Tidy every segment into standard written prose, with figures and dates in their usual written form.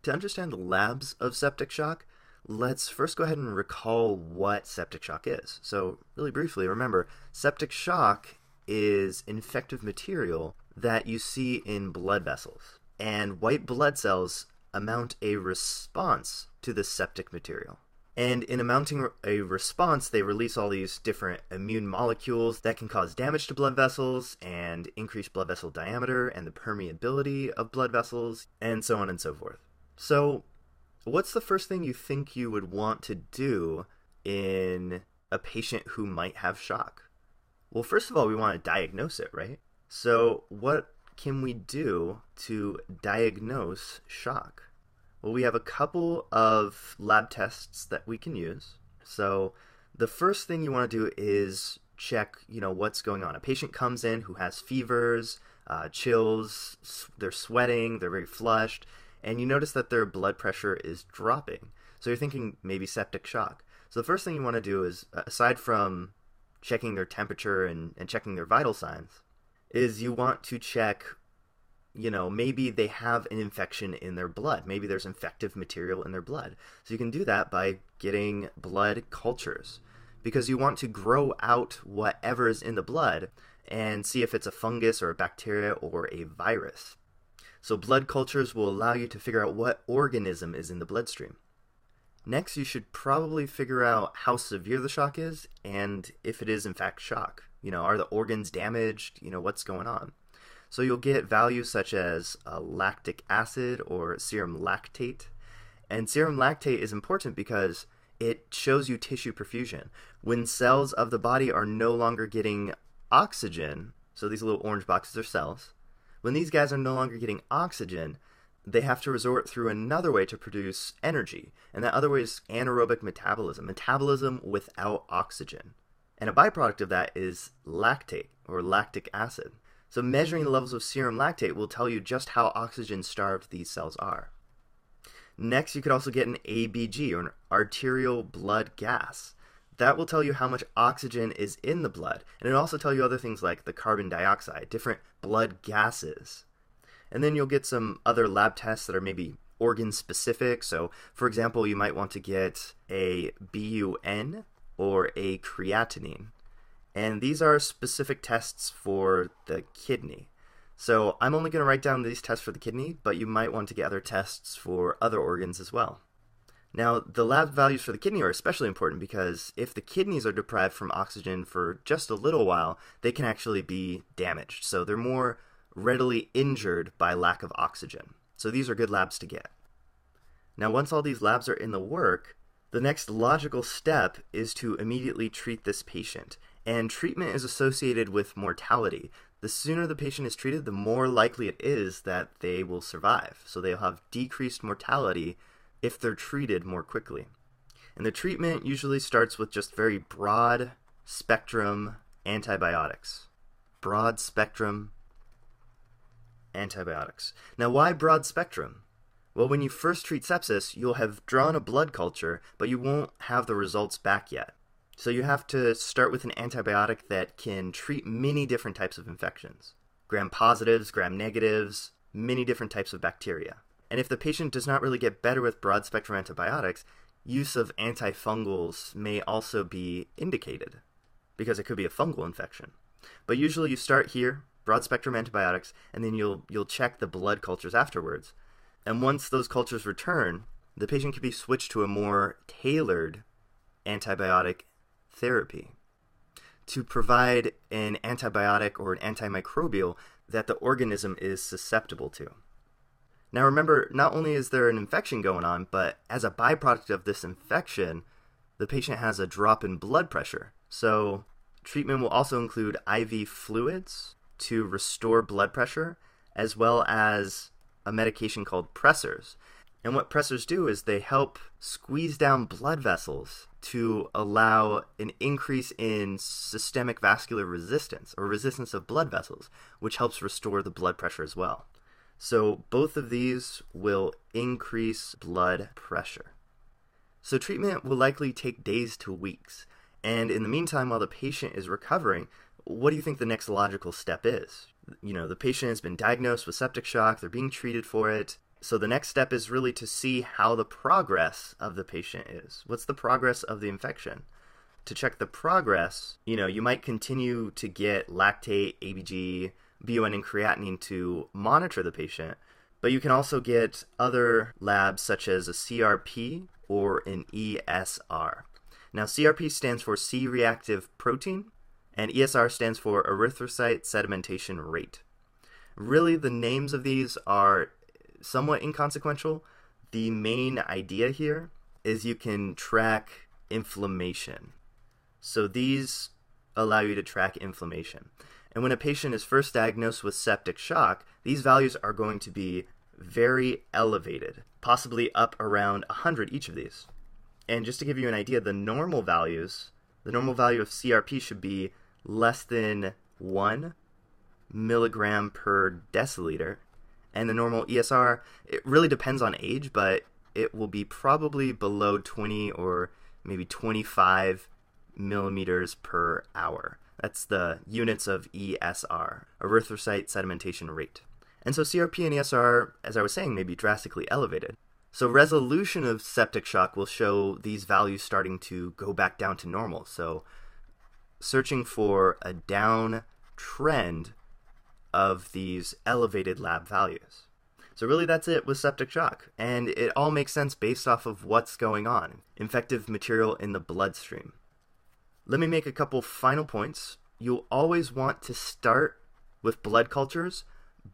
To understand the labs of septic shock, let's first go ahead and recall what septic shock is. So really briefly, remember, septic shock is infective material that you see in blood vessels. And white blood cells mount a response to this septic material. And in mounting a response, they release all these different immune molecules that can cause damage to blood vessels and increase blood vessel diameter and the permeability of blood vessels, and so on and so forth. So, what's the first thing you think you would want to do in a patient who might have shock? Well, first of all, we want to diagnose it, right? So, what can we do to diagnose shock? Well, we have a couple of lab tests that we can use. So the first thing you want to do is check, what's going on. A patient comes in who has fevers, chills, they're sweating, they're very flushed, and you notice that their blood pressure is dropping. So you're thinking maybe septic shock. So the first thing you want to do is, aside from checking their temperature and checking their vital signs, is you want to check maybe they have an infection in their blood. Maybe there's infective material in their blood. So you can do that by getting blood cultures, because you want to grow out whatever is in the blood and see if it's a fungus or a bacteria or a virus. So blood cultures will allow you to figure out what organism is in the bloodstream. Next, you should probably figure out how severe the shock is and if it is in fact shock. Are the organs damaged? What's going on? So you'll get values such as lactic acid or serum lactate. And serum lactate is important because it shows you tissue perfusion. When cells of the body are no longer getting oxygen, so these little orange boxes are cells, when these guys are no longer getting oxygen, they have to resort through another way to produce energy. And that other way is anaerobic metabolism without oxygen. And a byproduct of that is lactate or lactic acid. So measuring the levels of serum lactate will tell you just how oxygen-starved these cells are. Next, you could also get an ABG, or an arterial blood gas. That will tell you how much oxygen is in the blood, and it'll also tell you other things like the carbon dioxide, different blood gases. And then you'll get some other lab tests that are maybe organ-specific. So, for example, you might want to get a BUN or a creatinine. And these are specific tests for the kidney. So I'm only going to write down these tests for the kidney, but you might want to get other tests for other organs as well. Now, the lab values for the kidney are especially important because if the kidneys are deprived from oxygen for just a little while, they can actually be damaged. So they're more readily injured by lack of oxygen. So these are good labs to get. Now, once all these labs are in the work, the next logical step is to immediately treat this patient. And treatment is associated with mortality. The sooner the patient is treated, the more likely it is that they will survive. So they'll have decreased mortality if they're treated more quickly. And the treatment usually starts with just very broad spectrum antibiotics. Broad spectrum antibiotics. Now, why broad spectrum? Well, when you first treat sepsis, you'll have drawn a blood culture, but you won't have the results back yet. So you have to start with an antibiotic that can treat many different types of infections. Gram-positives, gram-negatives, many different types of bacteria. And if the patient does not really get better with broad-spectrum antibiotics, use of antifungals may also be indicated, because it could be a fungal infection. But usually you start here, broad-spectrum antibiotics, and then you'll check the blood cultures afterwards. And once those cultures return, the patient can be switched to a more tailored antibiotic therapy to provide an antibiotic or an antimicrobial that the organism is susceptible to. Now remember, not only is there an infection going on, but as a byproduct of this infection, the patient has a drop in blood pressure. So treatment will also include IV fluids to restore blood pressure, as well as a medication called pressors. And what pressors do is they help squeeze down blood vessels to allow an increase in systemic vascular resistance, or resistance of blood vessels, which helps restore the blood pressure as well. So both of these will increase blood pressure. So treatment will likely take days to weeks. And in the meantime, while the patient is recovering, what do you think the next logical step is? The patient has been diagnosed with septic shock, they're being treated for it, So the next step is really to see how the progress of the patient is. What's the progress of the infection? To check the progress, you might continue to get lactate, ABG, BUN, and creatinine to monitor the patient, but you can also get other labs such as a CRP or an ESR. Now, CRP stands for C-reactive protein, and ESR stands for erythrocyte sedimentation rate. Really, the names of these are somewhat inconsequential. The main idea here is you can track inflammation. So these allow you to track inflammation. And when a patient is first diagnosed with septic shock, these values are going to be very elevated, possibly up around 100 each of these. And just to give you an idea, the normal value of CRP should be less than 1 milligram per deciliter. And the normal ESR, it really depends on age, but it will be probably below 20 or maybe 25 millimeters per hour. That's the units of ESR, erythrocyte sedimentation rate. And so CRP and ESR, as I was saying, may be drastically elevated. So resolution of septic shock will show these values starting to go back down to normal. So searching for a down trend of these elevated lab values. So really that's it with septic shock. And it all makes sense based off of what's going on. Infective material in the bloodstream. Let me make a couple final points. You'll always want to start with blood cultures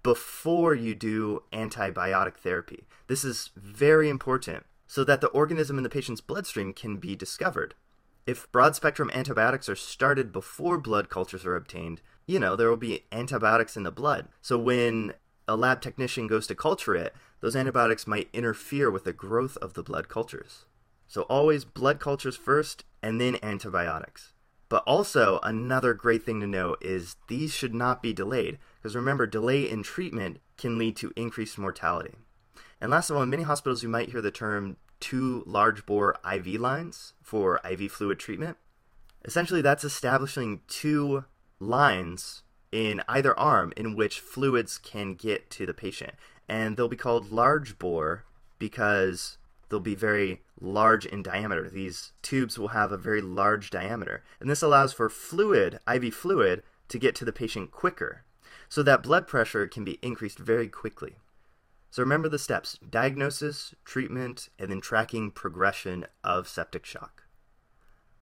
before you do antibiotic therapy. This is very important so that the organism in the patient's bloodstream can be discovered. If broad-spectrum antibiotics are started before blood cultures are obtained, there will be antibiotics in the blood. So when a lab technician goes to culture it, those antibiotics might interfere with the growth of the blood cultures. So always blood cultures first and then antibiotics. But also another great thing to know is these should not be delayed, because remember, delay in treatment can lead to increased mortality. And last of all, in many hospitals you might hear the term 2 large bore IV lines for IV fluid treatment. Essentially that's establishing 2 lines in either arm in which fluids can get to the patient. And they'll be called large bore because they'll be very large in diameter. These tubes will have a very large diameter. And this allows for IV fluid, to get to the patient quicker, so that blood pressure can be increased very quickly. So remember the steps: diagnosis, treatment, and then tracking progression of septic shock.